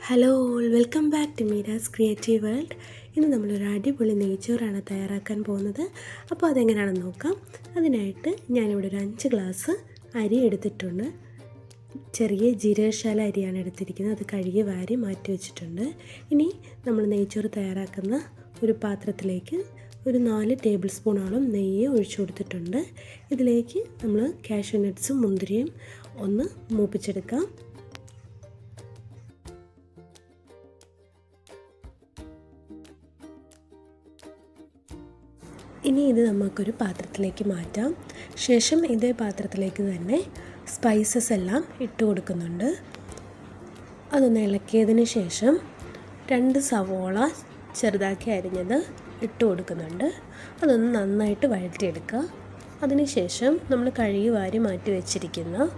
Hello all, welcome back to Meera's creative world. ഇന്ന് നമ്മളൊരു അടിപൊളി നെയ്ച്ചോറാണ് തയ്യാറാക്കാൻ പോകുന്നത്. അപ്പോൾ അതെങ്ങനെയാണെന്ന് നോക്കാം. അതിനായിട്ട് ഞാനിവിടെ ഒരു 5 ഗ്ലാസ് അരി എടുത്തിട്ടുണ്ട്. ചെറിയ ജീരകശാല അരിയാണ് എടുത്തിരിക്കുന്നത്. അത് കഴുകി വാരി മാറ്റി വെച്ചിട്ടുണ്ട്. ഇനി നമ്മൾ നെയ്ച്ചോറ് തയ്യാറാക്കുന്ന ഒരു പാത്രത്തിലേക്ക് ഒരു 4 ടേബിൾ സ്പൂണോളം നെയ്യ് ഒഴിച്ചു കൊടുത്തിട്ടുണ്ട്. ഇതിലേക്ക് നമ്മൾ കാഷ്യൂ നട്ട്സും മുന്തിരിയും ഒന്ന് മൂപ്പിച്ചെടുക്കാം. ഇനി ഇത് നമുക്കൊരു പാത്രത്തിലേക്ക് മാറ്റാം. ശേഷം ഇതേ പാത്രത്തിലേക്ക് തന്നെ സ്പൈസസ് എല്ലാം ഇട്ട് കൊടുക്കുന്നുണ്ട്. അതൊന്ന് ഇളക്കിയതിന് ശേഷം 2 സവോള ചെറുതാക്കി അരിഞ്ഞത് ഇട്ട് കൊടുക്കുന്നുണ്ട്. അതൊന്ന് നന്നായിട്ട് വഴറ്റിയെടുക്കുക. അതിനുശേഷം നമ്മൾ കഴുകി വാരി മാറ്റി വെച്ചിരിക്കുന്ന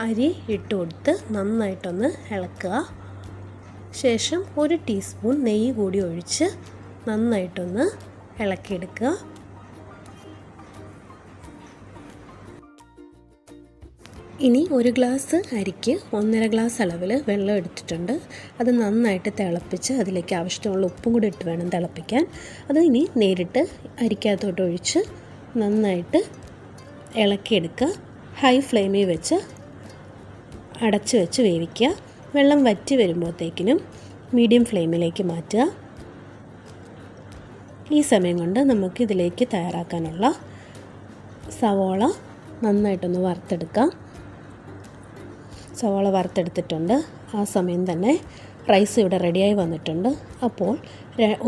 അരി ഇട്ട് കൊടുത്ത് നന്നായിട്ടൊന്ന് ഇളക്കുക. ശേഷം 1 ടീസ്പൂൺ നെയ്യ് കൂടി ഒഴിച്ച് നന്നായിട്ടൊന്ന് ഇളക്കിയെടുക്കുക. ഇനി 1 ഗ്ലാസ് അരിക്ക് 1.5 ഗ്ലാസ് അളവിൽ വെള്ളം എടുത്തിട്ടുണ്ട്. അത് നന്നായിട്ട് തിളപ്പിച്ച് അതിലേക്ക് ആവശ്യത്തിനുള്ള ഉപ്പും കൂടി ഇട്ട് വേണം തിളപ്പിക്കാൻ. അത് ഇനി നേരിട്ട് അരിക്കകത്തോട്ട് ഒഴിച്ച് നന്നായിട്ട് ഇളക്കിയെടുക്കുക. ഹൈ ഫ്ലെയിമിൽ വെച്ച് അടച്ച് വെച്ച് വേവിക്കുക. വെള്ളം വറ്റി വരുമ്പോഴത്തേക്കിനും മീഡിയം ഫ്ലെയിമിലേക്ക് മാറ്റുക. ഈ സമയം കൊണ്ട് നമുക്ക് ഇതിലേക്ക് തയ്യാറാക്കാനുള്ള സവോള നന്നായിട്ടൊന്ന് വറുത്തെടുക്കാം. സവോള വറുത്തെടുത്തിട്ടുണ്ട്. ആ സമയം തന്നെ റൈസ് ഇവിടെ റെഡിയായി വന്നിട്ടുണ്ട്. അപ്പോൾ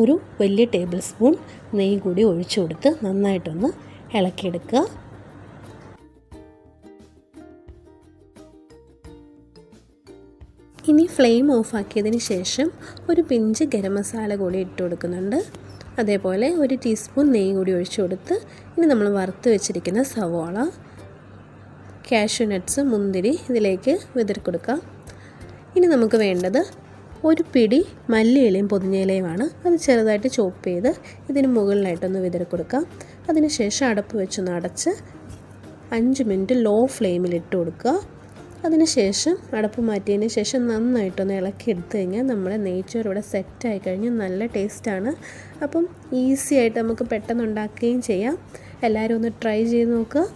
ഒരു വലിയ ടേബിൾ സ്പൂൺ നെയ്യ് കൂടി ഒഴിച്ചു കൊടുത്ത് നന്നായിട്ടൊന്ന് ഇളക്കിയെടുക്കുക. ഇനി ഫ്ലെയിം ഓഫാക്കിയതിന് ശേഷം ഒരു പിഞ്ച് ഗരം മസാല കൂടി ഇട്ട് കൊടുക്കുന്നുണ്ട്. അതേപോലെ 1 ടീസ്പൂൺ നെയ്യ് കൂടി ഒഴിച്ചു കൊടുത്ത് ഇനി നമ്മൾ വറുത്ത് വെച്ചിരിക്കുന്ന സവോള, കാഷ്യൂ നട്ട്സ്, മുന്തിരി ഇതിലേക്ക് വിതറി കൊടുക്കാം. ഇനി നമുക്ക് വേണ്ടത് ഒരു പിടി മല്ലിയിലയും പുതിനയിലയുമാണ്. അത് ചെറുതായിട്ട് ചോപ്പ് ചെയ്ത് ഇതിന് മുകളിലായിട്ടൊന്ന് വിതറി കൊടുക്കാം. അതിനുശേഷം അടപ്പ് വെച്ചൊന്ന് അടച്ച് 5 മിനിറ്റ് ലോ ഫ്ലെയിമിൽ ഇട്ട് കൊടുക്കുക. അതിനുശേഷം അടപ്പ് മാറ്റിയതിന് ശേഷം നന്നായിട്ടൊന്ന് ഇളക്കി എടുത്തു കഴിഞ്ഞാൽ നമ്മുടെ നെയ്ച്ചോറ് ഇവിടെ സെറ്റായി കഴിഞ്ഞ് നല്ല ടേസ്റ്റാണ്. അപ്പം ഈസി ആയിട്ട് നമുക്ക് പെട്ടെന്ന് ഉണ്ടാക്കുകയും ചെയ്യാം. എല്ലാവരും ഒന്ന് ട്രൈ ചെയ്ത് നോക്കുക.